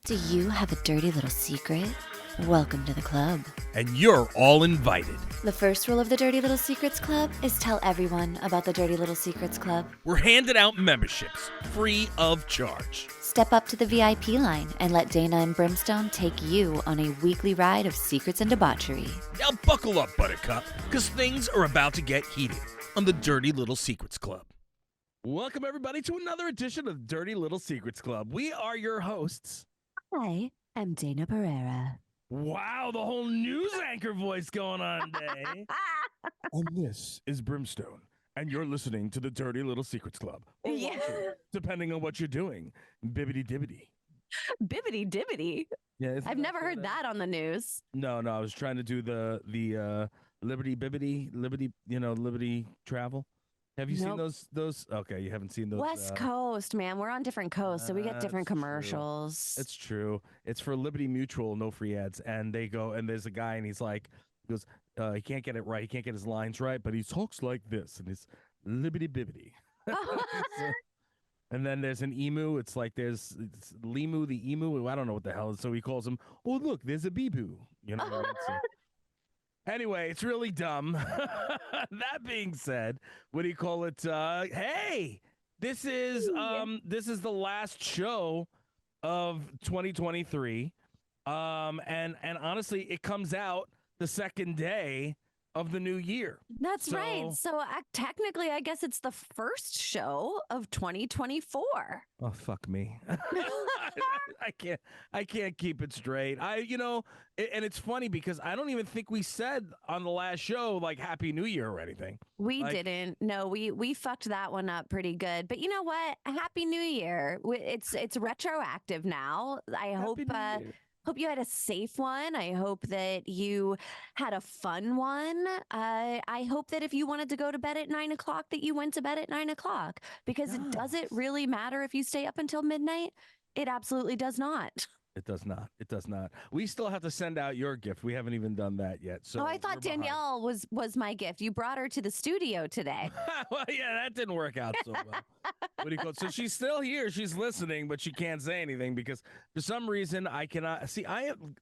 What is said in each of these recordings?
Do you have a dirty little secret? Welcome to the club. And you're all invited. The first rule of the Dirty Little Secrets Club is tell everyone about the Dirty Little Secrets Club. We're handing out memberships, free of charge. Step up to the VIP line and let Dayna and Brimstone take you on a weekly ride of secrets and debauchery. Now buckle up, Buttercup, because things are about to get heated on the Dirty Little Secrets Club. Welcome, everybody, to another edition of Dirty Little Secrets Club. We are your hosts. I am Dayna Pereira. Wow, the whole news anchor voice going on today. And this is Brimstone, and you're listening to the Dirty Little Secrets Club. Or watching, depending on what you're doing. Bibbity dibbity. Bibbity dibbity. Yeah, I've never heard that on the news. No, I was trying to do the Liberty Bibbity, Liberty Travel. Have you seen those? Okay, you haven't seen those. West Coast, man. We're on different coasts, so we get different commercials. It's true. It's for Liberty Mutual, no free ads. And they go, and there's a guy, and he goes, he can't get it right. He can't get his lines right, but he talks like this, and it's Liberty Bibbity. And then there's an emu. It's Limu, the emu. I don't know what the hell. So he calls him, oh, look, there's a bee-boo. You know what I mean? So, anyway, it's really dumb. That being said, what do you call it? Hey, this is the last show of 2023. And honestly, it comes out the second day of the new year. That's right. So technically, I guess it's the first show of 2024. Oh, fuck me. I can't keep it straight. And it's funny because I don't even think we said on the last show, like, Happy New Year or anything. We didn't. No, we fucked that one up pretty good. But you know what? Happy New Year. It's retroactive now. I hope you had a safe one. I hope that you had a fun one. I hope that if you wanted to go to bed at 9 o'clock, that you went to bed at 9 o'clock, because it doesn't really matter if you stay up until midnight. It absolutely does not. It does not. It does not. We still have to send out your gift. We haven't even done that yet. So I thought Danielle was my gift. You brought her to the studio today. Well, yeah, that didn't work out so well. What do you call it? So she's still here. She's listening, but she can't say anything because for some reason I cannot see.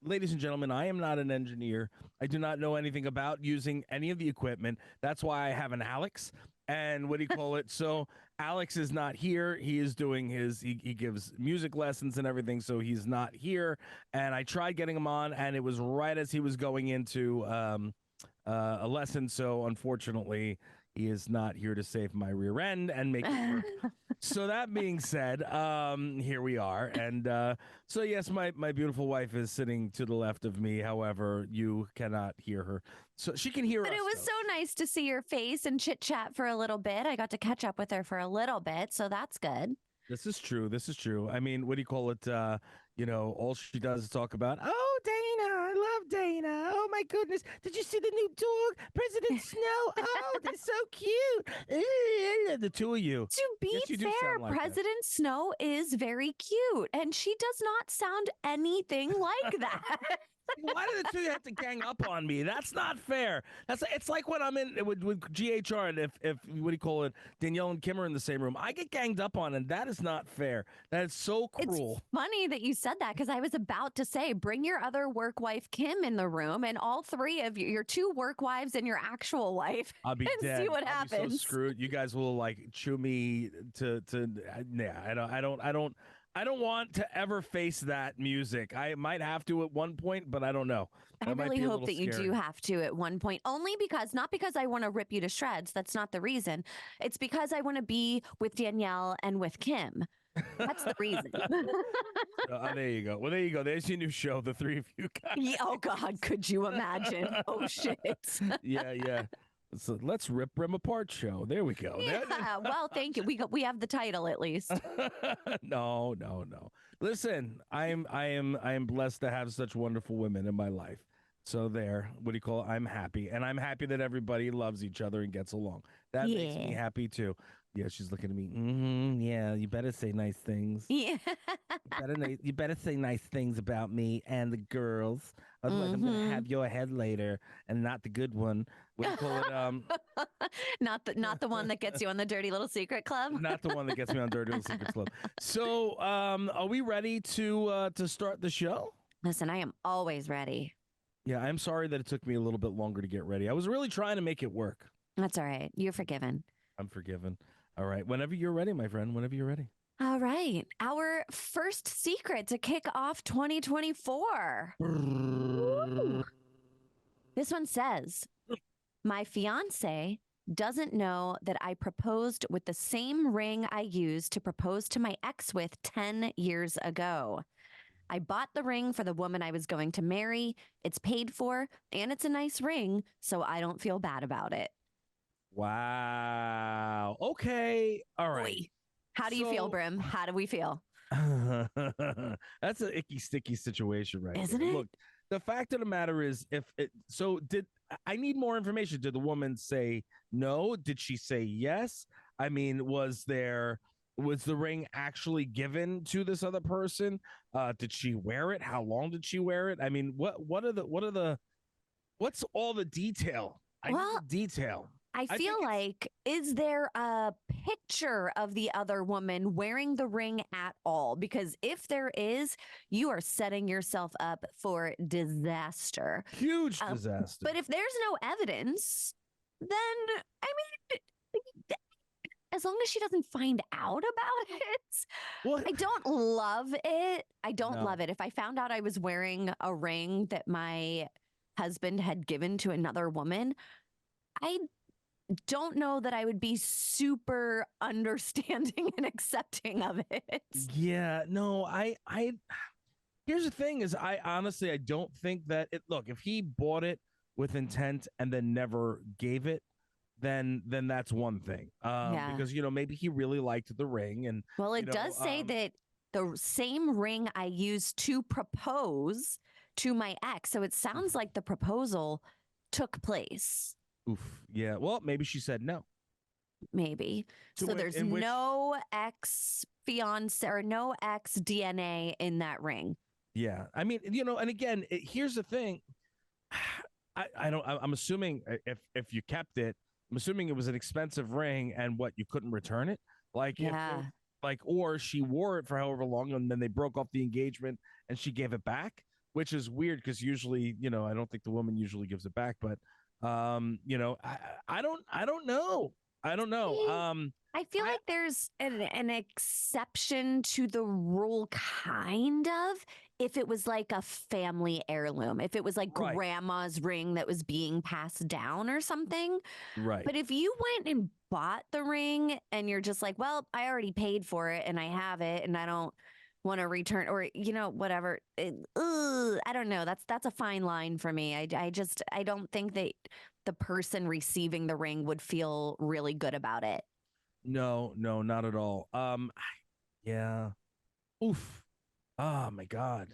Ladies and gentlemen, I am not an engineer. I do not know anything about using any of the equipment. That's why I have an Alex. And what do you call it? So Alex is not here. He is doing he gives music lessons and everything, so he's not here. And I tried getting him on, and it was right as he was going into a lesson. So unfortunately, he is not here to save my rear end and make it work. So that being said, here we are. And so, yes, my beautiful wife is sitting to the left of me. However, you cannot hear her. So she can hear us. But it was so nice to see your face and chit-chat for a little bit. I got to catch up with her for a little bit, so that's good. This is true. I mean, what do you call it? All she does is talk about, oh, Dayna, I love Dayna. Oh, my goodness. Did you see the new dog? President Snow. Oh, they're so cute. The two of you. To be fair, like President Snow is very cute, and she does not sound anything like that. Why do the two have to gang up on me? That's not fair. It's like when I'm in with GHR, and if what do you call it, Danielle and Kim are in the same room, I get ganged up on, and that is not fair. That is so cruel. It's funny that you said that, because I was about to say, bring your other work wife Kim in the room, and all three of you, your two work wives and your actual wife, I'll be and dead. see what happens. Be so screwed. You guys will like chew me to. Yeah, I don't want to ever face that music. I might have to at one point, but I don't know. I really hope that you do have to at one point, not because I want to rip you to shreds. That's not the reason. It's because I want to be with Danielle and with Kim. That's the reason. There you go. Well, there you go. There's your new show, the three of you guys. Yeah, oh, God, could you imagine? Oh, shit. Yeah. So let's rip Brim apart show. There we go. Yeah, well, thank you. We have the title at least. No. Listen, I am blessed to have such wonderful women in my life. So there, what do you call it? I'm happy, and I'm happy that everybody loves each other and gets along. That makes me happy too. Yeah, she's looking at me. Yeah, you better say nice things. Yeah. You better say nice things about me and the girls. Otherwise, I'm gonna have your head later, and not the good one. What do you call it? Not the one that gets you on the Dirty Little Secret Club. Not the one that gets me on Dirty Little Secrets Club. So, are we ready to start the show? Listen, I am always ready. Yeah, I'm sorry that it took me a little bit longer to get ready. I was really trying to make it work. That's all right. You're forgiven. I'm forgiven. All right, whenever you're ready, my friend. Whenever you're ready. All right. Our first secret to kick off 2024. Woo. This one says, my fiance doesn't know that I proposed with the same ring I used to propose to my ex with 10 years ago. I bought the ring for the woman I was going to marry. It's paid for, and it's a nice ring, so I don't feel bad about it. Wow. Okay. All right. Oy. How do you feel, Brim? How do we feel? That's an icky, sticky situation, right? Isn't there. it? Look, the fact of the matter is, I need more information? Did the woman say no? Did she say yes? I mean, was the ring actually given to this other person? Did she wear it? How long did she wear it? I mean, what's all the detail? I need the detail. I feel like, is there a picture of the other woman wearing the ring at all? Because if there is, you are setting yourself up for disaster. Huge disaster. But if there's no evidence, then, I mean, as long as she doesn't find out about it, I don't love it. I don't love it. If I found out I was wearing a ring that my husband had given to another woman, I don't know that I would be super understanding and accepting of it. Yeah, no, I here's the thing is I honestly I don't think that look, if he bought it with intent and then never gave it, then that's one thing. Because maybe he really liked the ring and well, it does say that the same ring I used to propose to my ex. So it sounds like the proposal took place. Oof. Yeah. Well, maybe she said no. Maybe. So there's no ex-fiance or no ex DNA in that ring. Yeah. I mean, and again, here's the thing. I'm assuming if you kept it, I'm assuming it was an expensive ring and you couldn't return it. Or she wore it for however long and then they broke off the engagement and she gave it back, which is weird because usually, I don't think the woman usually gives it back, but I don't know. I feel like there's an exception to the rule, kind of, if it was like a family heirloom, if it was like grandma's ring that was being passed down or something. Right. But if you went and bought the ring and you're just like, well, I already paid for it and I have it and I don't want to return or whatever, I don't know, that's a fine line for me. I don't think that the person receiving the ring would feel really good about it. No, not at all. Yeah. Oof. Oh my God.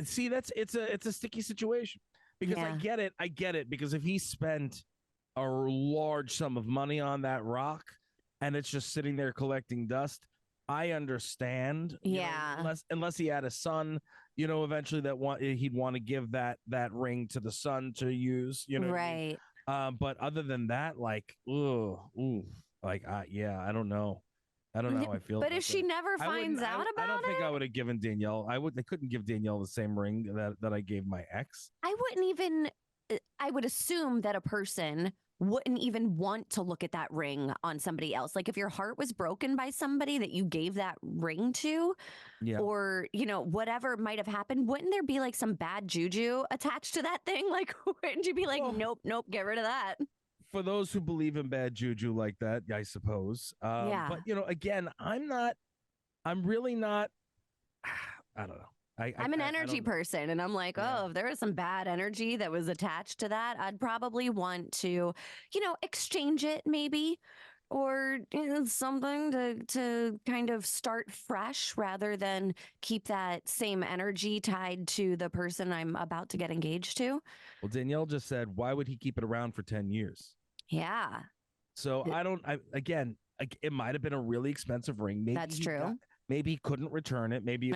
See, it's a sticky situation because I get it because if he spent a large sum of money on that rock and it's just sitting there collecting dust, I understand. Unless he had a son, eventually he'd want to give that ring to the son to use, right. But other than that, I don't know. I don't know how I feel. But if she never finds out about it, I don't think I would have given Danielle. I couldn't give Danielle the same ring that I gave my ex. I would assume that a person wouldn't even want to look at that ring on somebody else. Like if your heart was broken by somebody that you gave that ring to, or, whatever might have happened, wouldn't there be like some bad juju attached to that thing? Like, wouldn't you be like, nope, get rid of that? For those who believe in bad juju like that, I suppose. But, again, I'm really not, I don't know. I'm an energy person and I'm like, if there was some bad energy that was attached to that, I'd probably want to, exchange it maybe, or something to kind of start fresh rather than keep that same energy tied to the person I'm about to get engaged to. Well, Danielle just said, why would he keep it around for 10 years? Yeah. So again, it might have been a really expensive ring. Maybe That's true. maybe he couldn't return it. Maybe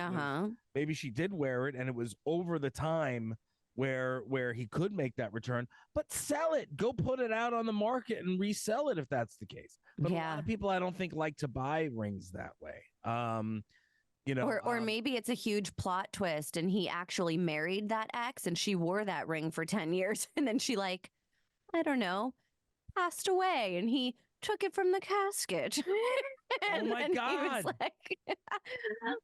maybe she did wear it and it was over the time where he could make that return. But sell it. Go put it out on the market and resell it if that's the case. But a lot of people, I don't think, like to buy rings that way. Or maybe it's a huge plot twist and he actually married that ex and she wore that ring for 10 years and then she I don't know, passed away and he took it from the casket. Oh my God.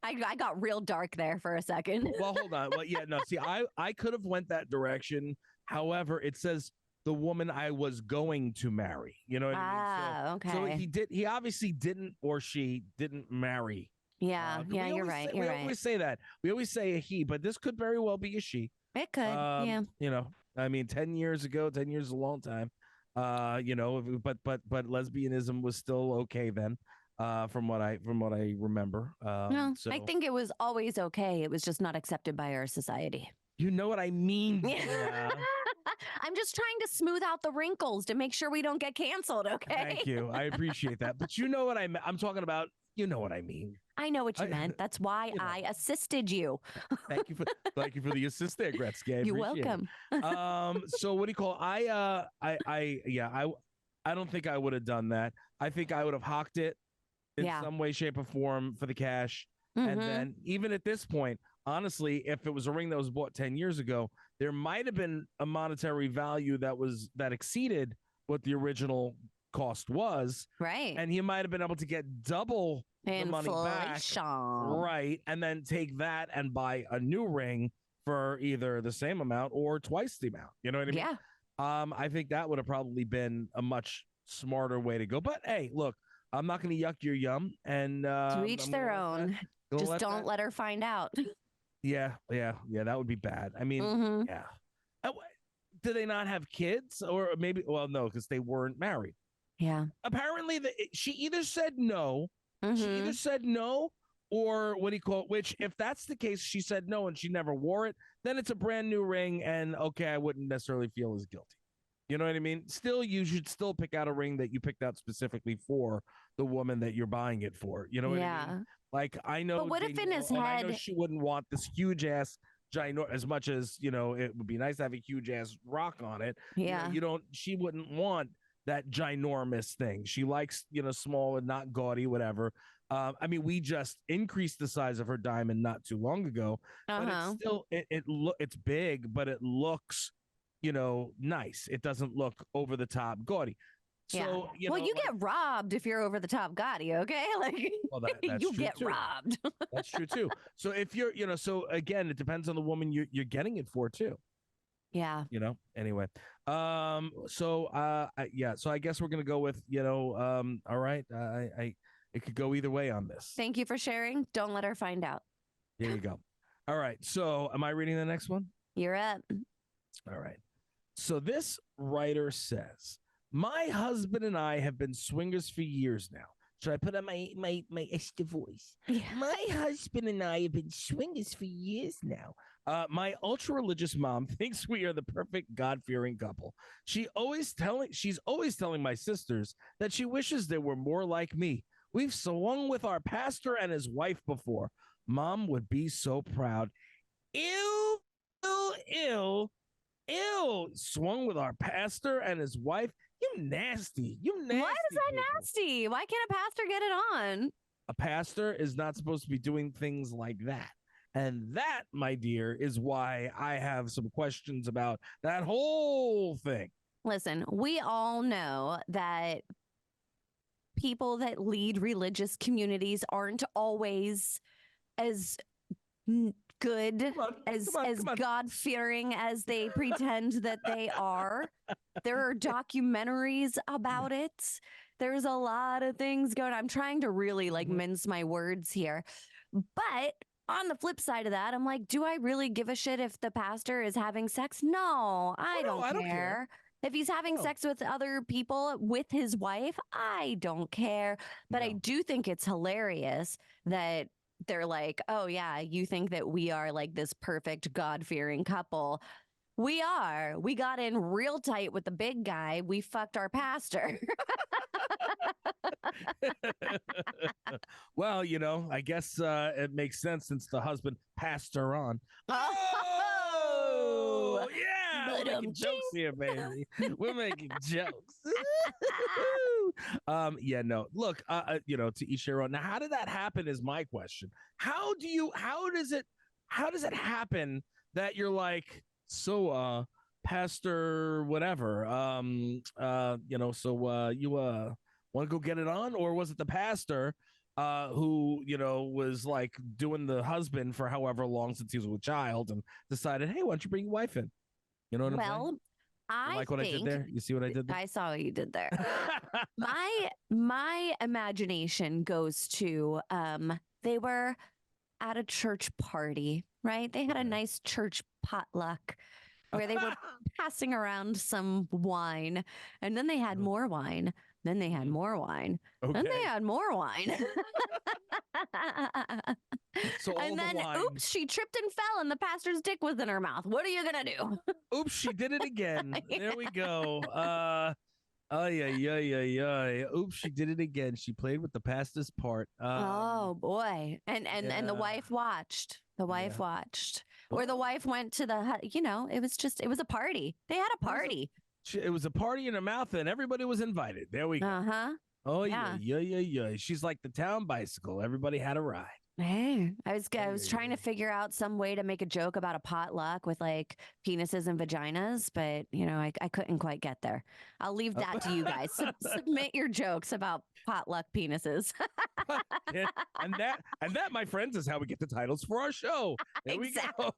I got real dark there for a second. Well, hold on. Well, yeah, no, see, I could have went that direction. However, it says the woman I was going to marry. You know what I mean? Okay. So he obviously didn't, or she didn't marry. Yeah, you're right. We always say that. We always say a he, but this could very well be a she. It could, yeah. You know, I mean, 10 years ago, 10 years is a long time. You know, but lesbianism was still okay then, from what I remember. No, I think it was always okay. It was just not accepted by our society. You know what I mean? Yeah. I'm just trying to smooth out the wrinkles to make sure we don't get canceled, okay? Thank you. I appreciate that. But you know what I'm talking about. You know what I mean. I know what you meant. That's why I assisted you. Thank you for the assist there, Gretzky. You're welcome. So what do you call? I don't think I would have done that. I think I would have hawked it in some way, shape, or form for the cash. And then even at this point, honestly, if it was a ring that was bought 10 years ago, there might have been a monetary value that exceeded what the original cost was. Right. And he might have been able to get double the money back. Right. And then take that and buy a new ring for either the same amount or twice the amount. You know what I mean? Yeah. I think that would have probably been a much smarter way to go. But hey, look, I'm not going to yuck your yum. And to each their own. Just don't let her find out. Yeah. That would be bad. I mean, yeah. Do they not have kids? Or maybe, well, no, because they weren't married. Yeah. Apparently, she either said no. She either said no, or what do you call it? Which, if that's the case, she said no and she never wore it, then it's a brand new ring. And okay, I wouldn't necessarily feel as guilty. You know what I mean? Still, you should still pick out a ring that you picked out specifically for the woman that you're buying it for. You know what I mean? Like, I know. But what if in his head, I know she wouldn't want this huge ass ginormous, as much as, you know, it would be nice to have a huge ass rock on it. Yeah. She wouldn't want that ginormous thing. She likes, you know, small and not gaudy, whatever. I mean, we just increased the size of her diamond not too long ago, but it's still, it's big, but it looks, you know, nice. It doesn't look over the top gaudy. So, you get robbed if you're over the top gaudy, okay? Like, well, that's you get robbed. That's true too. So if you're, you know, so again, it depends on the woman you're getting it for too. Yeah. You know, anyway. So I guess we're going to go with, you know, all right. It could go either way on this. Thank you for sharing. Don't let her find out. There you go. All right. So am I reading the next one? You're up. All right. So this writer says, my husband and I have been swingers for years now. Should I put on my extra voice? Yeah. My husband and I have been swingers for years now. My ultra-religious mom thinks we are the perfect God-fearing couple. She's always telling my sisters that she wishes they were more like me. We've swung with our pastor and his wife before. Mom would be so proud. Ew, ew, ew, ew. Swung with our pastor and his wife. You nasty. Why is that nasty? Why can't a pastor get it on? A pastor is not supposed to be doing things like that. And that, my dear, is why I have some questions about that whole thing. Listen, we all know that people that lead religious communities aren't always as good, as God-fearing as they pretend that they are. There are documentaries about it. There's a lot of things going on. I'm trying to really mince my words here. But on the flip side of that, I'm like, do I really give a shit if the pastor is having sex? No, I don't care. If he's having sex with other people with his wife, I don't care. But I do think it's hilarious that they're like, oh, yeah, you think that we are like this perfect God-fearing couple. We are. We got in real tight with the big guy. We fucked our pastor. Well, I guess it makes sense since the husband passed her on. Oh, Oh, yeah, we're but making jokes here, baby. We're making jokes. Yeah, no. Look, to each their own. Now, how did that happen? Is my question. How does it happen that you're like, so, Pastor, whatever, you want to go get it on, or was it the pastor? Who was like doing the husband for however long since he was a child and decided, hey, why don't you bring your wife in? You know what I'm saying? well, You I like what I did think there? You see what I did there? I saw what you did there. My imagination goes to they were at a church party, right? They had a Okay. nice church potluck where they were passing around some wine, and then they had more wine. Then they had more wine. Then they Okay. had more wine. So all And the then, wine. oops, she tripped and fell, and the pastor's dick was in her mouth. What are you gonna do? Oops, she did it again. There we go. Oh yeah. Oops, she did it again. She played with the pastor's part. Oh boy. And the Yeah. wife watched. The wife Yeah. watched. Or the Well, wife went to it was a party. They had a party. it was a party in her mouth, and everybody was invited. There we go. Uh-huh. Oh Yeah. yeah. She's like the town bicycle. Everybody had a ride. Hey, I was Yeah, trying to figure out some way to make a joke about a potluck with like penises and vaginas, but I couldn't quite get there. I'll leave that to you guys. Submit your jokes about potluck penises. Yeah, and that, my friends, is how we get the titles for our show. There we go.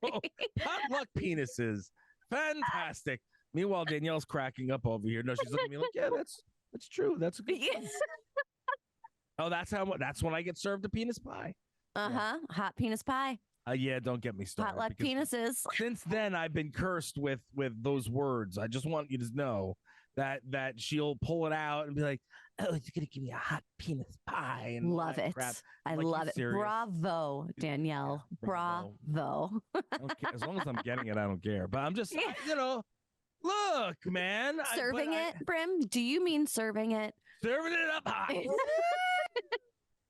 Potluck penises. Fantastic. Meanwhile, Danielle's cracking up over here. No, she's looking at me like, yeah, that's true. That's a good thing. Oh, that's when I get served a penis pie. Uh-huh. Hot penis pie. Yeah, don't get me started. Potluck penises. Since then, I've been cursed with those words. I just want you to know that she'll pull it out and be like, "Oh, it's gonna give me a hot penis pie." And Love it. crap. I like, love it. serious? Bravo, Danielle. Yeah, bravo. Bravo. Okay, as long as I'm getting it, I don't care. But I'm just, look, man. Serving it, Brim? Do you mean serving it? Serving it up hot.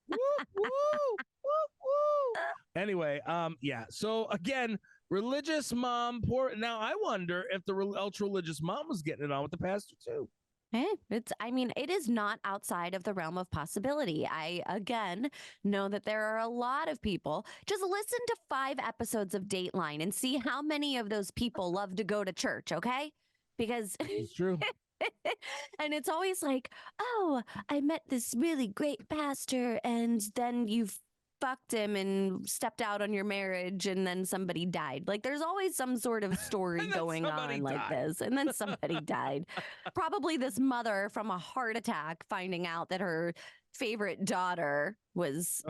Woo, woo, woo, woo. Anyway, yeah. So again, religious mom. Now I wonder if the ultra religious mom was getting it on with the pastor too. It is not outside of the realm of possibility. I, again, know that there are a lot of people. Just listen to 5 episodes of Dateline and see how many of those people love to go to church, okay? Because It's true. and it's always like, oh, I met this really great pastor, and then you fucked him and stepped out on your marriage, and then somebody died. Like, there's always some sort of story going on like this, and then somebody died. Probably this mother from a heart attack finding out that her favorite daughter was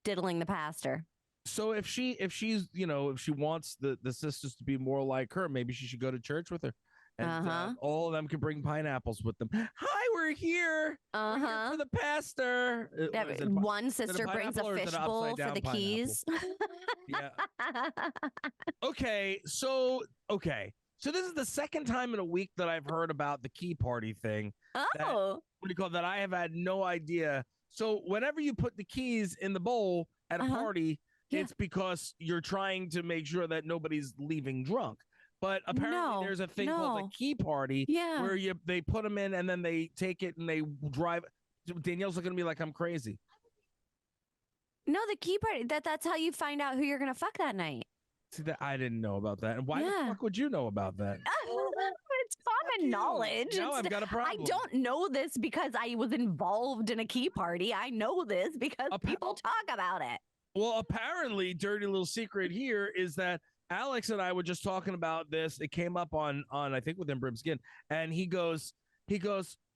diddling the pastor. So if she wants the sisters to be more like her, maybe she should go to church with her. And all of them can bring pineapples with them. Hi, we're here. We're here for the pastor. One sister brings a fishbowl for the keys. Yeah. Okay. So this is the second time in a week that I've heard about the key party thing. Oh. What do you call that? I have had no idea. So whenever you put the keys in the bowl at a party, it's because you're trying to make sure that nobody's leaving drunk. But apparently there's a thing called a key party where they put them in and then they take it and they drive. Danielle's looking at me like I'm crazy. No, the key party, that's how you find out who you're going to fuck that night. See, that I didn't know about that. And why the fuck would you know about that? It's common knowledge. Now I've got a problem. I don't know this because I was involved in a key party. I know this because people talk about it. Well, apparently, dirty little secret here is that Alex and I were just talking about this. It came up on I think within Brimstone, and he goes,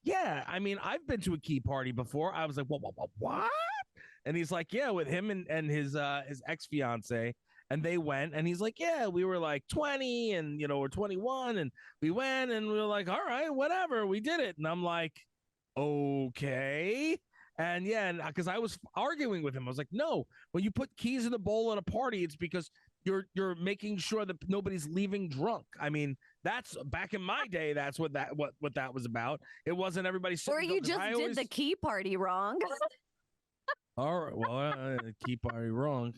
yeah. I mean, I've been to a key party before. I was like, what? And he's like, yeah, with him and his ex fiance, and they went, and he's like, yeah, we were like 20, and we're 21, and we went, and we were like, all right, whatever, we did it, and I'm like, okay. And yeah, because I was arguing with him. I was like, no, when you put keys in the bowl at a party, it's because you're making sure that nobody's leaving drunk. I mean, that's back in my day. That's what that was about. It wasn't everybody sitting. Or you just did the key party wrong. All right, well, key party wrong.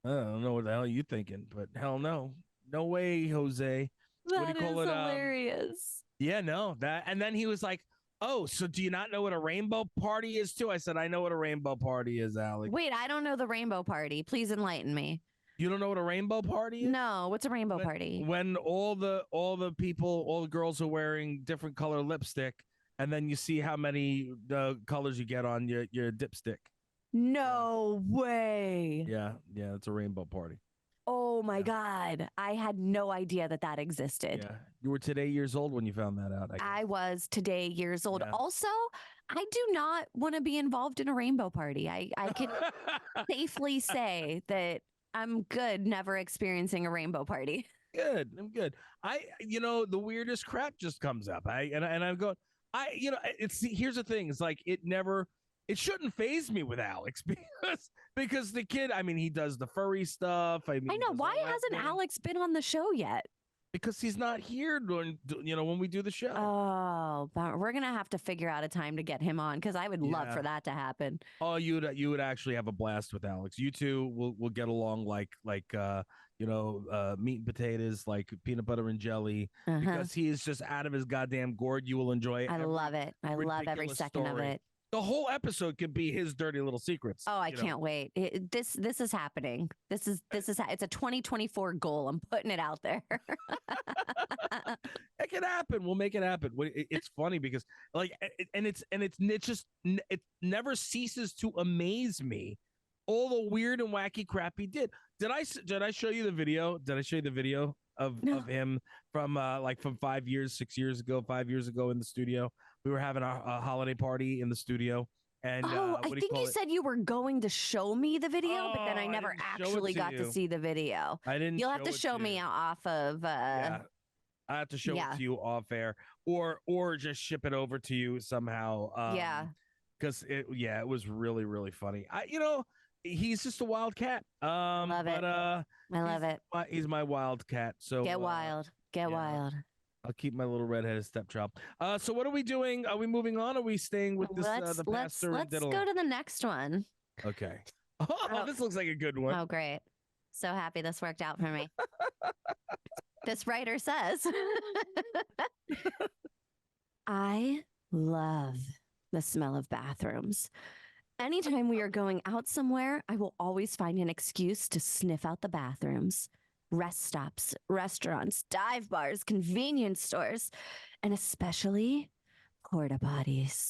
I don't know what the hell you thinking, but hell no, no way, Jose. What do you call That is it? hilarious. Yeah, no, that. And then he was like, "Oh, so do you not know what a rainbow party is too?" I said, "I know what a rainbow party is, Alex." Wait, I don't know the rainbow party. Please enlighten me. You don't know what a rainbow party is? No, what's a rainbow party? When all the people, all the girls are wearing different color lipstick, and then you see how many colors you get on your dipstick. No way. Yeah, it's a rainbow party. Oh my God. I had no idea that existed. Yeah, you were today years old when you found that out. I was today years old. Yeah. Also, I do not want to be involved in a rainbow party. I can safely say that I'm good never experiencing a rainbow party. Good. I'm good. The weirdest crap just comes up. I'm going, here's the thing. It's like it shouldn't faze me with Alex because the kid, I mean, he does the furry stuff. I know. Why hasn't Alex been on the show yet? Because he's not here when we do the show. Oh, but we're going to have to figure out a time to get him on because I would love for that to happen. Oh, you would actually have a blast with Alex. You two will get along like meat and potatoes, like peanut butter and jelly, because he is just out of his goddamn gourd. You will enjoy it. I love it. I love every second of it. The whole episode could be his dirty little secrets. Oh, I can't wait. This is happening. It's a 2024 goal. I'm putting it out there. It can happen. We'll make it happen. It's funny because it never ceases to amaze me all the weird and wacky crap he did. Did I show you the video? Did I show you the video of him from 5 years, 6 years ago, 5 years ago in the studio? We were having a holiday party in the studio. And I think you said you were going to show me the video, but then I never actually got to see the video. I didn't. You'll have to show me off of. I have to show it to you off air, or just ship it over to you somehow. Because it was really, really funny. He's just a wild cat. Love it. I love it. He's my wild cat. So get wild. Wild. I'll keep my little redheaded stepchild. So what are we doing? Are we moving on? Or are we staying with this? The pastor. Let's go to the next one. Okay. Oh, this looks like a good one. Oh, great. So happy this worked out for me. This writer says, I love the smell of bathrooms. Anytime we are going out somewhere, I will always find an excuse to sniff out the bathrooms. Rest stops, restaurants, dive bars, convenience stores, and especially porta potties.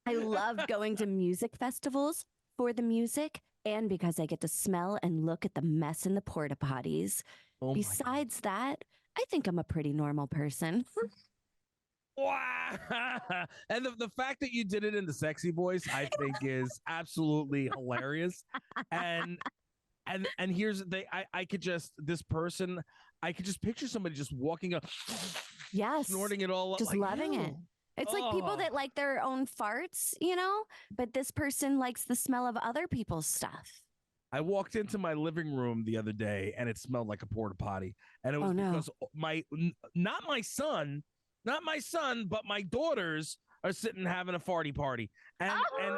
I love going to music festivals for the music and because I get to smell and look at the mess in the porta potties. Besides that, I think I'm a pretty normal person. Wow. And the fact that you did it in the sexy voice, I think is absolutely hilarious. And here's the thing, I could just picture somebody just walking up, snorting it all up, just loving it. It's like people that like their own farts, but this person likes the smell of other people's stuff. I walked into my living room the other day and it smelled like a porta potty. And it was because not my son, but my daughters are sitting having a farty party. And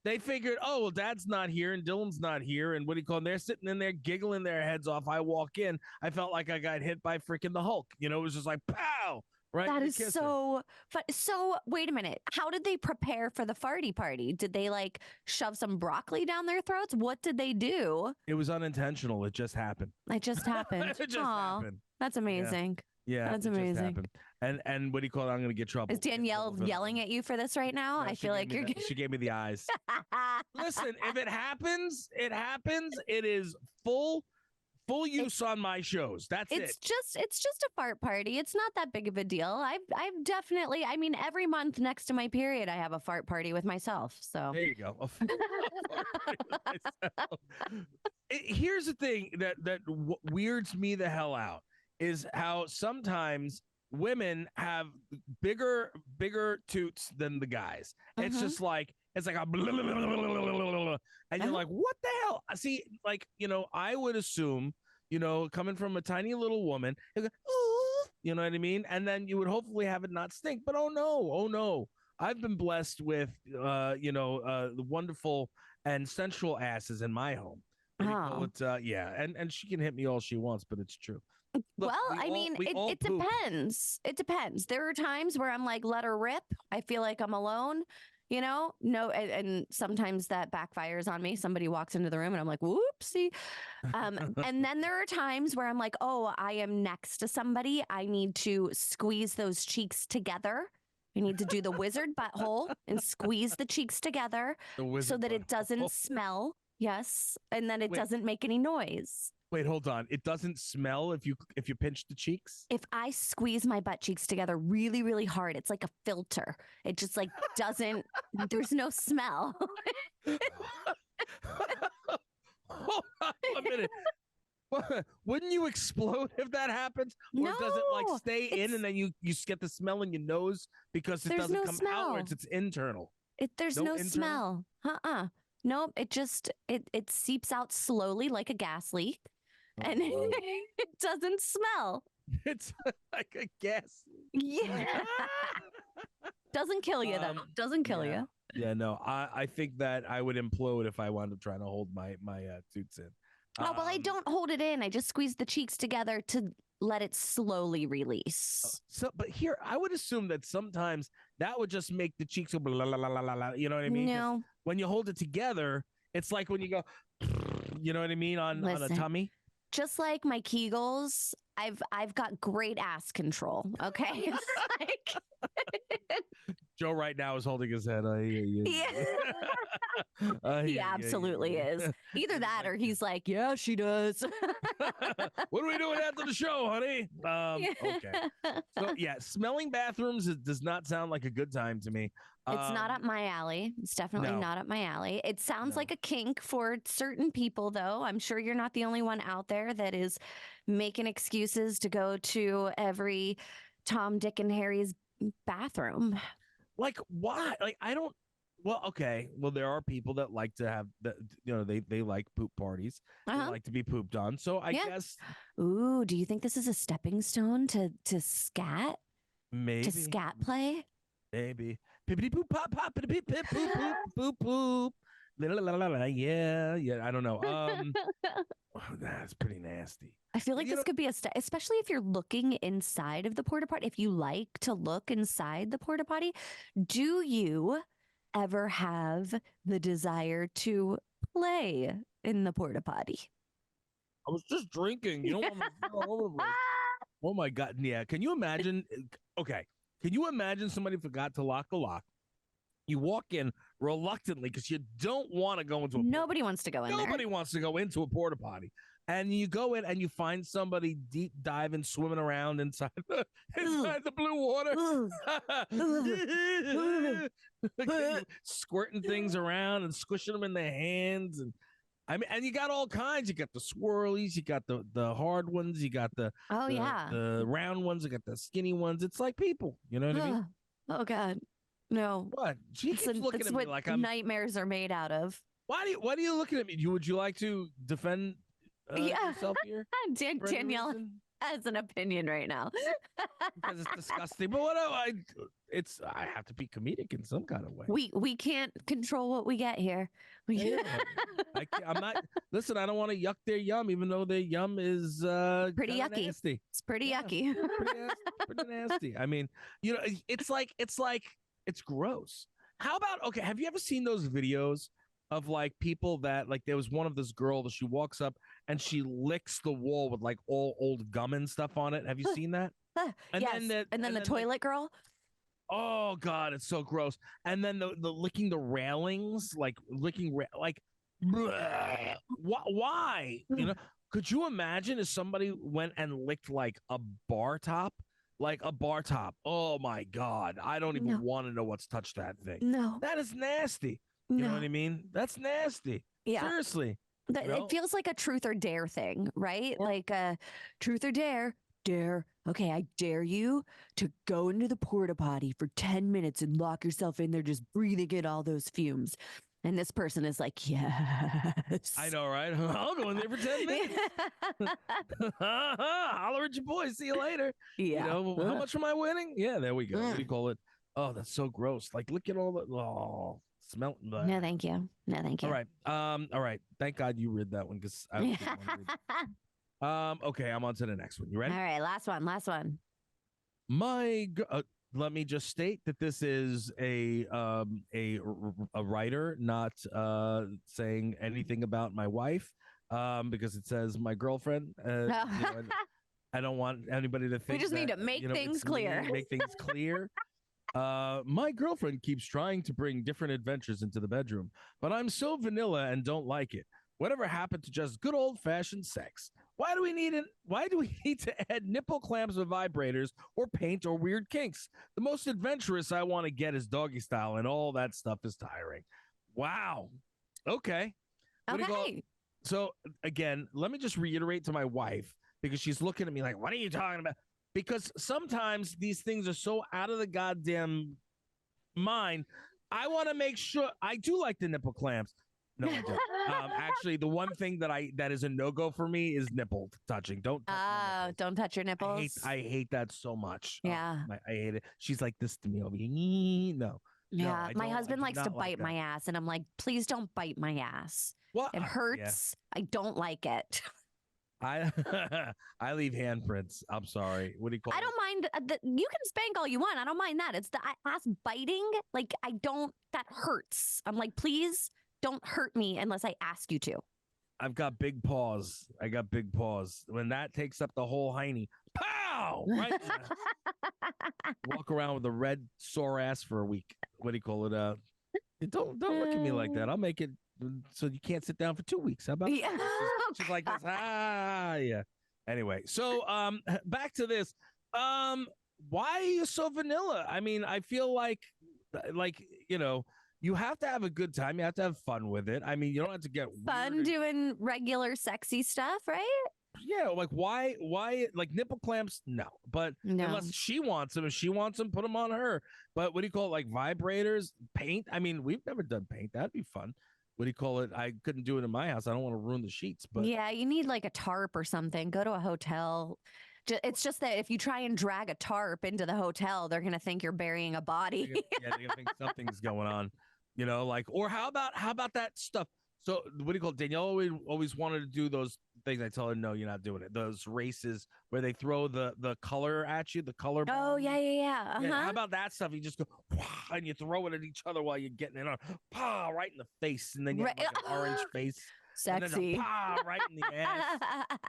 they figured, well, Dad's not here and Dylan's not here. And they're sitting in there giggling their heads off. I walk in. I felt like I got hit by freaking the Hulk. It was just like, pow. Right? That is so fun. So wait a minute. How did they prepare for the farty party? Did they shove some broccoli down their throats? What did they do? It was unintentional. It just happened. It just happened. It just happened. That's amazing. Yeah, that's amazing. And what do you call it? I'm going to get trouble. Is Danielle yelling at you for this right now? No, I feel like she gave me the eyes. Listen, if it happens. It is full use on my shows. That's it. It's just a fart party. It's not that big of a deal. I've definitely, every month next to my period, I have a fart party with myself. So there you go. A fart party with myself. Here's the thing that weirds me the hell out is how sometimes women have bigger toots than the guys. It's just like, It's like a blah, blah, blah, blah, blah, blah, and you're like, what the hell? See, like, I would assume, coming from a tiny little woman, you know what I mean? And then you would hopefully have it not stink. But oh no. I've been blessed with, the wonderful and sensual asses in my home. What do you call it? Yeah, and she can hit me all she wants, but it's true. Look, well, I mean, it depends. It depends. There are times where I'm like, let her rip. I feel like I'm alone, no, and sometimes that backfires on me. Somebody walks into the room and I'm like, whoopsie. And then there are times where I'm like, oh, I am next to somebody. I need to squeeze those cheeks together. I need to do the wizard butthole and squeeze the cheeks together so that it doesn't smell. Yes. And then it doesn't make any noise. Wait, hold on. It doesn't smell if you pinch the cheeks? If I squeeze my butt cheeks together really, really hard, it's like a filter. It just like doesn't, there's no smell. Hold on a minute. Wouldn't you explode if that happens? Or No, does it like stay in and then you get the smell in your nose because it doesn't come outwards? It's internal. There's no smell. Nope. It just it seeps out slowly like a gas leak. And it doesn't smell. It's like a gas. Yeah. Doesn't kill you though. Doesn't kill you. Yeah, no. I think that I would implode if I wound up trying to hold my toots in. Oh, well, I don't hold it in. I just squeeze the cheeks together to let it slowly release. But here, I would assume that sometimes that would just make the cheeks go blah, blah, blah, blah, blah, you know what I mean? No. When you hold it together, it's like when you go, you know what I mean, on a tummy. Just like my Kegels, I've got great ass control. Okay, like Joe right now is holding his head. He absolutely is. Either that or he's like, yeah, she does. What are we doing after the show, honey? Okay. So yeah, smelling bathrooms does not sound like a good time to me. It's not up my alley. It's definitely not up my alley. It sounds like a kink for certain people, though. I'm sure you're not the only one out there that is making excuses to go to every Tom, Dick, and Harry's bathroom. Like, why? Like, I don't. Well, okay. Well, there are people that like to have the, they like poop parties. They like to be pooped on. So I guess. Ooh, do you think this is a stepping stone to scat? Maybe. To scat play? Maybe. Pippity poop pop pop pippity pip poop poop poop poop. Yeah. I don't know. That's pretty nasty. I feel like this could be especially if you're looking inside of the porta potty. If you like to look inside the porta potty, do you ever have the desire to play in the porta potty? I was just drinking. You don't want me to fall over. Oh my God. Yeah. Can you imagine? Okay. Can you imagine somebody forgot to lock the lock? You walk in reluctantly because you don't want to go into a Nobody wants to go in there. Nobody wants to go into a porta potty. And you go in and you find somebody deep diving, swimming around inside the blue water. Squirting things around and squishing them in their hands. And I mean, and you got all kinds. You got the swirlies, you got the hard ones, you got the round ones, you got the skinny ones. It's like people, you know what I mean? Oh God, no. What? She keeps looking at me like I'm nightmares are made out of. Why are you looking at me? Would you like to defend yourself here? Danielle has an opinion right now. Because it's disgusting. But I have to be comedic in some kind of way. We can't control what we get here. I'm not. Listen, I don't want to yuck their yum, even though their yum is pretty yucky. Nasty. It's pretty yucky. Pretty nasty. I mean, it's like it's gross. How about have you ever seen those videos of like people that like there was one of this girl that she walks up and she licks the wall with like all old gum and stuff on it. Have you seen that? And yes. Then the toilet girl. Oh God, it's so gross. And then the licking the railings, like licking bleh. Why? Could you imagine if somebody went and licked like a bar top? Like a bar top. Oh my God. I don't even want to know what's touched that thing. No. That is nasty. You know what I mean? That's nasty. Yeah. Seriously. It feels like a truth or dare thing, right? Like a truth or dare. Dare okay, I dare you to go into the porta potty for 10 minutes and lock yourself in there, just breathing in all those fumes. And this person is like, yes. I know, right? I'll go in there for 10 minutes. Holler at your boy. See you later. Yeah. How much am I winning? Yeah, there we go. What do you call it? Oh, that's so gross. Like, look at all the smell. No, thank you. No, thank you. All right. All right. Thank God you read that one because I didn't want to read it. Okay, I'm on to the next one. You ready? All right, last one. Let me just state that this is a writer, not saying anything about my wife, because it says my girlfriend. I don't want anybody to think we just need to make things clear. Make things clear. My girlfriend keeps trying to bring different adventures into the bedroom, but I'm so vanilla and don't like it. Whatever happened to just good old-fashioned sex? Why do we need to add nipple clamps or vibrators or paint or weird kinks? The most adventurous I want to get is doggy style, and all that stuff is tiring. Wow. Okay. Okay. So again, let me just reiterate to my wife, because she's looking at me like, what are you talking about? Because sometimes these things are so out of the goddamn mind. I want to make sure I do like the nipple clamps. No, I don't. Actually, the one thing that is a no-go for me is nipple touching. Don't touch your nipples. I hate that so much. Yeah. I hate it. She's like this to me over here. No. Yeah, my husband likes to bite my ass, and I'm like, please don't bite my ass. What? It hurts. Yeah. I don't like it. I leave handprints. I'm sorry. What do you call it? I don't mind. You can spank all you want. I don't mind that. It's the ass biting. Like, that hurts. I'm like, please don't hurt me unless I ask you to. I've got big paws. When that takes up the whole hiney, pow! Right. Walk around with a red sore ass for a week. What do you call it? Don't look at me like that. I'll make it so you can't sit down for 2 weeks. How about yeah. She's like this. Yeah. Anyway, so back to this. Why are you so vanilla? I mean, I feel like you have to have a good time. You have to have fun with it. I mean, you don't have to get fun doing regular sexy stuff, right? Yeah, like why like nipple clamps? No, but unless she wants them, if she wants them, put them on her. But what do you call it? Like vibrators, paint? I mean, we've never done paint. That'd be fun. What do you call it? I couldn't do it in my house. I don't want to ruin the sheets. But yeah, you need like a tarp or something. Go to a hotel. It's just that if you try and drag a tarp into the hotel, they're gonna think you're burying a body. They're gonna think something's going on. Or how about that stuff? So what do you call it? Danielle always wanted to do those things. I tell her, no, you're not doing it. Those races where they throw the color at you, the color. Oh, yeah. Yeah, how about that stuff? You just go, and you throw it at each other while you're getting it on. Right in the face. And then you have like an orange face. Sexy. And then right in the ass.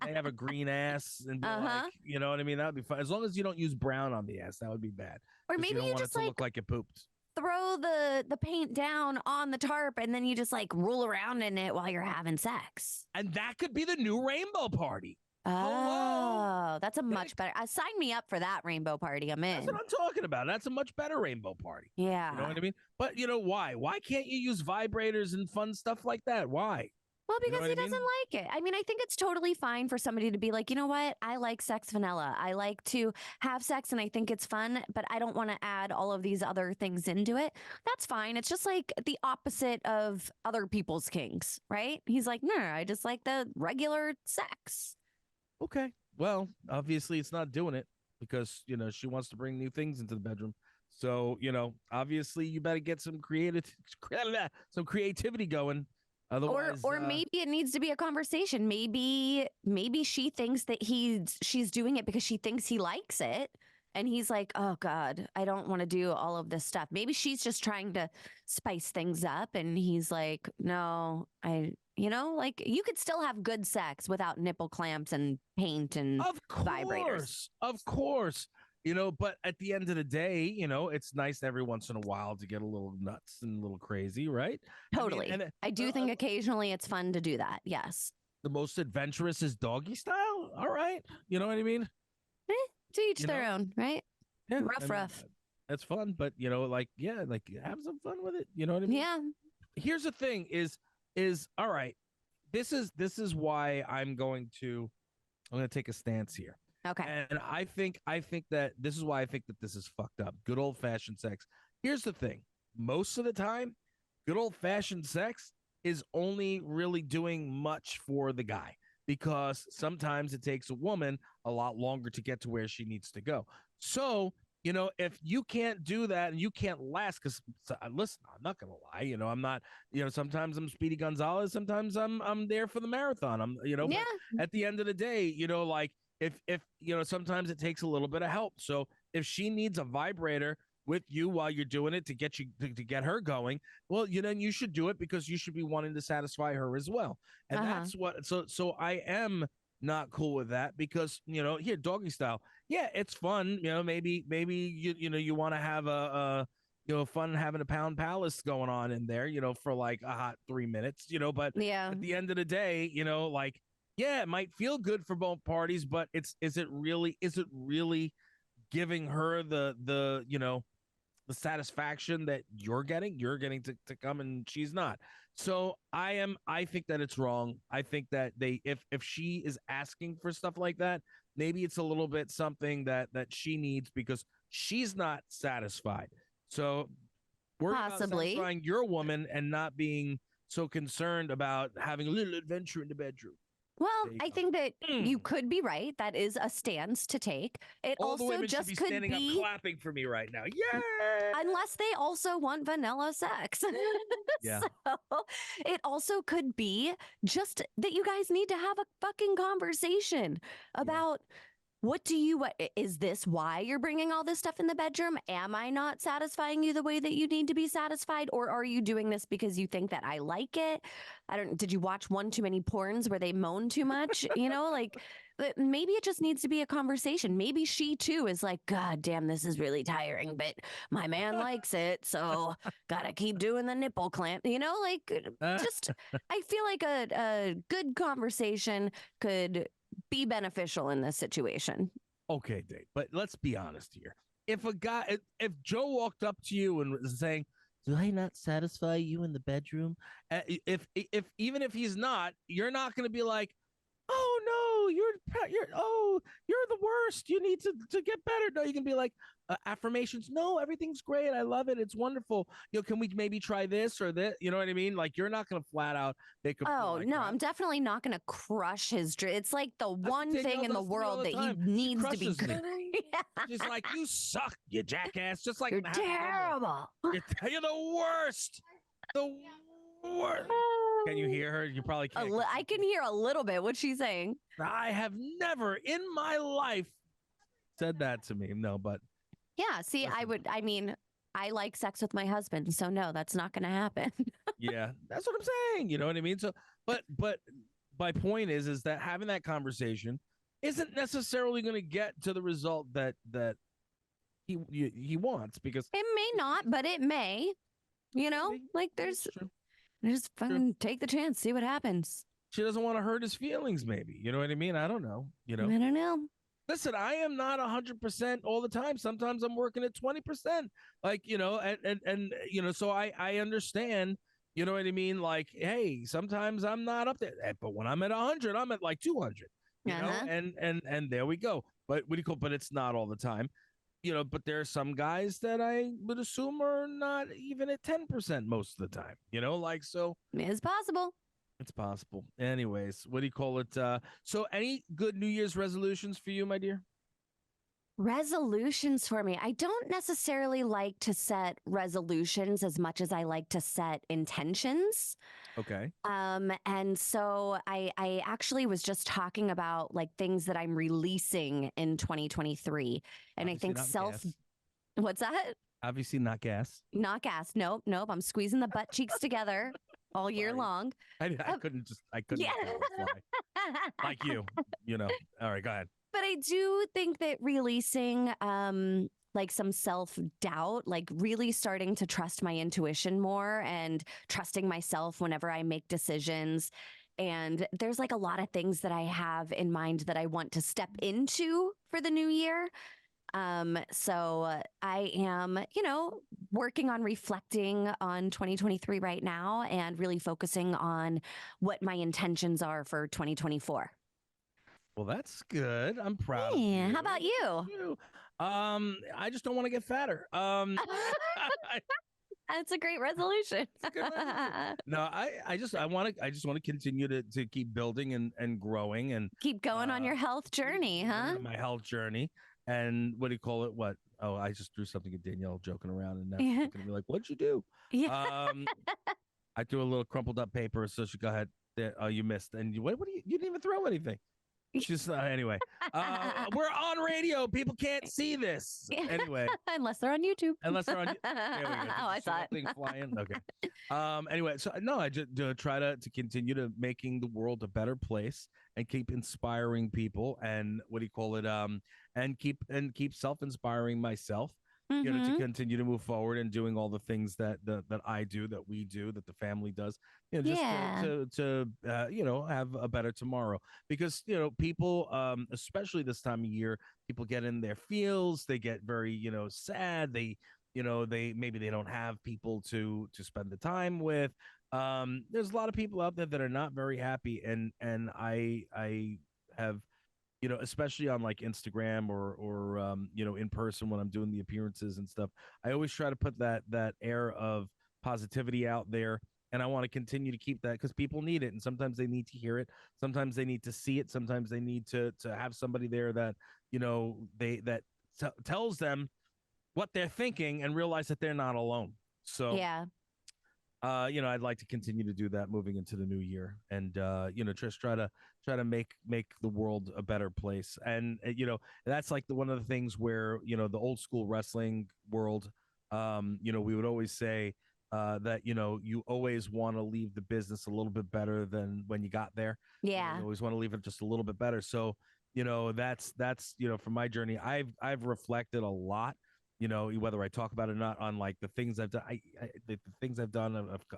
They have a green ass. And like, you know what I mean? That would be fun. As long as you don't use brown on the ass, that would be bad. Or maybe you don't want just it to look like you pooped. Throw the paint down on the tarp and then you just like roll around in it while you're having sex. And that could be the new rainbow party. Oh, that's a much better. Sign me up for that rainbow party. I'm in. That's what I'm talking about. That's a much better rainbow party. Yeah. You know what I mean? But why? Why can't you use vibrators and fun stuff like that? Why? Well, because he doesn't like it. I mean, I think it's totally fine for somebody to be like, you know what? I like sex vanilla. I like to have sex and I think it's fun, but I don't want to add all of these other things into it. That's fine. It's just like the opposite of other people's kinks, right? He's like, no, I just like the regular sex. Okay. Well, obviously it's not doing it because, she wants to bring new things into the bedroom. So, obviously you better get some creativity going. Otherwise, or maybe it needs to be a conversation. Maybe she thinks that she's doing it because she thinks he likes it. And he's like, oh, God, I don't want to do all of this stuff. Maybe she's just trying to spice things up. And he's like, no, like you could still have good sex without nipple clamps and paint and vibrators. Of course. But at the end of the day, it's nice every once in a while to get a little nuts and a little crazy, right? Totally. I do think occasionally it's fun to do that. Yes. The most adventurous is doggy style. All right. You know what I mean? To each their own, right? Yeah. Rough. That's fun. But, have some fun with it. You know what I mean? Yeah. Here's the thing is all right. This is why I'm going to take a stance here. Okay. And I think that this is why I think that this is fucked up. Good old fashioned sex. Here's the thing. Most of the time, good old fashioned sex is only really doing much for the guy because sometimes it takes a woman a lot longer to get to where she needs to go. So, if you can't do that and you can't last, because listen, I'm not gonna lie, I'm not, sometimes I'm Speedy Gonzalez, sometimes I'm there for the marathon. Yeah. But at the end of the day, like if sometimes it takes a little bit of help. So if she needs a vibrator with you while you're doing it to get you to get her going, well, then you should do it because you should be wanting to satisfy her as well. And that's what so I am not cool with that because here, doggy style, yeah, it's fun. Maybe you want to have a fun having a pound palace going on in there, for like a hot 3 minutes, but Yeah. at the end of the day, like, yeah, it might feel good for both parties, but is it really giving her the satisfaction that you're getting to come and she's not. So I think that it's wrong. I think that if she is asking for stuff like that, maybe it's a little bit something that she needs because she's not satisfied. So worry about Possibly. satisfying your woman and not being so concerned about having a little adventure in the bedroom. Well, There you I go. think that you could be right. That is a stance to take. It All the also women should just be could standing up be, clapping for me right now. Yeah. unless they also want vanilla sex. Yeah. So it also could be just that you guys need to have a fucking conversation about what is this why you're bringing all this stuff in the bedroom? Am I not satisfying you the way that you need to be satisfied? Or are you doing this because you think that I like it? Did you watch one too many porns where they moan too much? Maybe it just needs to be a conversation. Maybe she too is like, God damn, this is really tiring, but my man likes it. So gotta keep doing the nipple clamp, just, I feel like a good conversation could be beneficial in this situation. Okay, Dave, but let's be honest here. If Joe walked up to you and was saying, "Do I not satisfy you in the bedroom?" If even if he's not, you're not going to be like, "Oh no, you're the worst. You need to get better." No, you can be like affirmations. No, everything's great. I love it. It's wonderful. Can we maybe try this or that? You know what I mean? Like you're not going to flat out make him. Oh, like no, crap. I'm definitely not going to crush his dream. It's like the That's one what thing Danielle in the does to me all world the that he time. She needs to be crushes me. good. Yeah. She's like, "You suck, you jackass." Just like You're Happy Gilmore. terrible. You're the worst. The worst. Can you hear her? You probably can't. I can hear a little bit what she's saying. I have never in my life said that to me. No, but Yeah, see, listen. I like sex with my husband, so no, that's not going to happen. Yeah, that's what I'm saying. You know what I mean? So, but my point is that having that conversation isn't necessarily going to get to the result that he wants because It may not, but it may. Like It's true. just fucking take the chance, see what happens. She doesn't want to hurt his feelings. Maybe you know what I mean. I don't know. I don't know. Listen, I am not 100% all the time. Sometimes I'm working at 20%. Like, and so I understand, you know what I mean? Like, hey, sometimes I'm not up there. But when I'm at 100, I'm at like 200. And there we go. But what do you call but it's not all the time. But there are some guys that I would assume are not even at 10% most of the time. So It's possible. it's possible. Anyways, what do you call it? So any good New Year's resolutions for you, my dear? Resolutions for me. I don't necessarily like to set resolutions as much as I like to set intentions. Okay. And so I actually was just talking about like things that I'm releasing in 2023. And Obviously I think not gas. what's that? Obviously not gas. Not gas. Nope. I'm squeezing the butt cheeks together all year Sorry. long. I couldn't Yeah. let that fly. Like you. All right, go ahead. But I do think that releasing like some self-doubt, like really starting to trust my intuition more and trusting myself whenever I make decisions. And there's like a lot of things that I have in mind that I want to step into for the new year. So I am, working on reflecting on 2023 right now and really focusing on what my intentions are for 2024. Well, that's good. I'm proud of Yeah. you. How about you? You. I just don't want to get fatter. That's a great resolution. No, I just want to continue to keep building and growing and Keep going on your health journey, huh? my health journey. And what do you call it? What? Oh, I just threw something at Danielle joking around, and now she's Yeah. gonna be like, "What'd you do?" Yeah. I threw a little crumpled up paper, so she go ahead. There, oh, you missed, and what? What do you? You didn't even throw anything. She's anyway. We're on radio. People can't see this anyway. Unless they're on YouTube. Unless they're on. There we go. Oh, I saw it. Thing flying. Okay. Anyway, so no, I just try to continue to making the world a better place and keep inspiring people and what do you call it? And keep self-inspiring myself. You know, to continue to move forward and doing all the things that I do, that we do, that the family does. You know, just to you know, have a better tomorrow. Because you know, people, especially this time of year, people get in their feels. They get very, you know, sad. They, you know, maybe they don't have people to spend the time with. There's a lot of people out there that are not very happy, and I have, you know, especially on like Instagram or you know, in person when I'm doing the appearances and stuff. I always try to put that air of positivity out there, and I want to continue to keep that because people need it, and sometimes they need to hear it, sometimes they need to see it, sometimes they need to have somebody there that, you know, tells them what they're thinking and realize that they're not alone. So yeah. you know, I'd like to continue to do that moving into the new year, and you know, just try to make the world a better place. And you know, that's like one of the things where, you know, the old school wrestling world, you know, we would always say that, you know, you always want to leave the business a little bit better than when you got there. You know, Yeah. you always want to leave it just a little bit better. So, you know, that's you know, from my journey, I've reflected a lot, you know, whether I talk about it or not, on like the things I've done, the things I've done,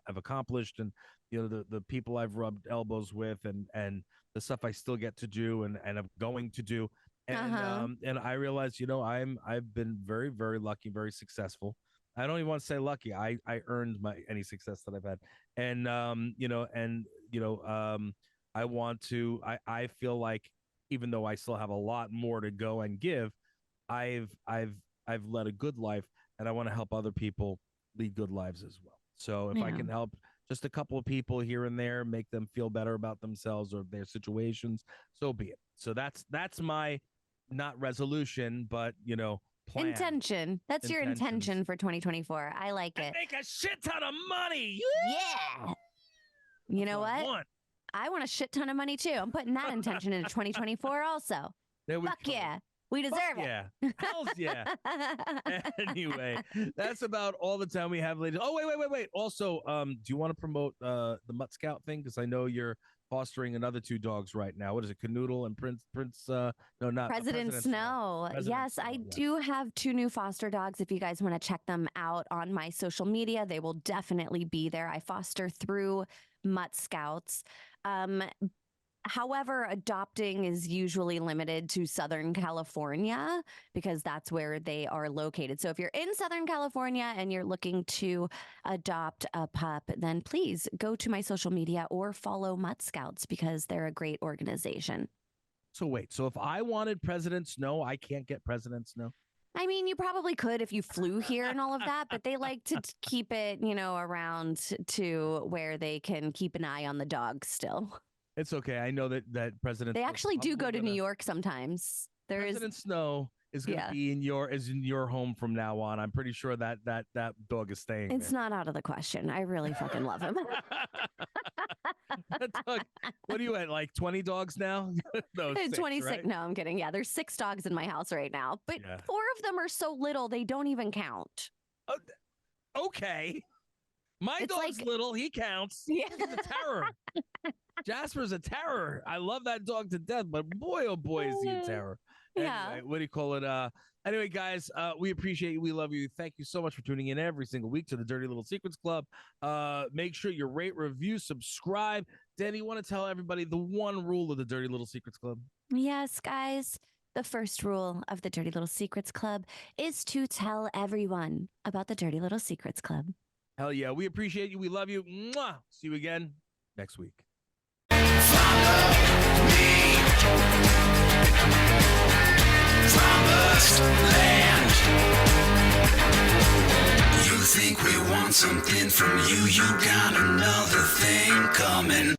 I've accomplished, and you know, the people I've rubbed elbows with, and the stuff I still get to do, and I'm going to do, and I realized, you know, I've been very, very lucky, very successful. I don't even want to say lucky. I earned any success that I've had, and you know, I want to. I feel like even though I still have a lot more to go and give, I've led a good life, and I want to help other people lead good lives as well. So if I can help just a couple of people here and there, make them feel better about themselves or their situations, so be it. So that's my, not resolution, but you know, plan. Intention. That's your intention for 2024. I like it. Make a shit ton of money. Yeah. You know what? I want a shit ton of money too. I'm putting that intention into 2024 also. Fuck yeah. We deserve it. Yeah. Hells yeah. Anyway, that's about all the time we have, ladies. Oh, wait. Also, do you want to promote the Mutt Scout thing? Because I know you're fostering another 2 dogs right now. What is it? Canoodle and Prince no, not President Snow. Yes, I do have 2 new foster dogs. If you guys want to check them out on my social media, they will definitely be there. I foster through Mutt Scouts. However, adopting is usually limited to Southern California because that's where they are located. So if you're in Southern California and you're looking to adopt a pup, then please go to my social media or follow Mutt Scouts because they're a great organization. So wait, so if I wanted President Snow, I can't get President Snow? I mean, you probably could if you flew here and all of that, but they like to keep it, you know, around to where they can keep an eye on the dog still. It's okay. I know that President. They actually do go to New York sometimes. President Snow is going to be in your home from now on. I'm pretty sure that dog is staying. It's not out of the question. I really fucking love him. That dog, what are you at? Like 20 dogs now? No, 26. Right? No, I'm kidding. Yeah, there's 6 dogs in my house right now, but 4 of them are so little they don't even count. Okay. My It's dog's like- little. He counts. Yeah. He's a terror. Jasper's a terror. I love that dog to death, but boy, oh boy, is he a terror. Yeah. Anyway, what do you call it? Anyway, guys, we appreciate you. We love you. Thank you so much for tuning in every single week to the Dirty Little Secrets Club. Make sure you rate, review, subscribe. Danny, you want to tell everybody the one rule of the Dirty Little Secrets Club? Yes, guys. The first rule of the Dirty Little Secrets Club is to tell everyone about the Dirty Little Secrets Club. Hell yeah. We appreciate you. We love you. Mwah. See you again next week. Follow me. Podcast Land. You think we want something from you? You got another thing coming.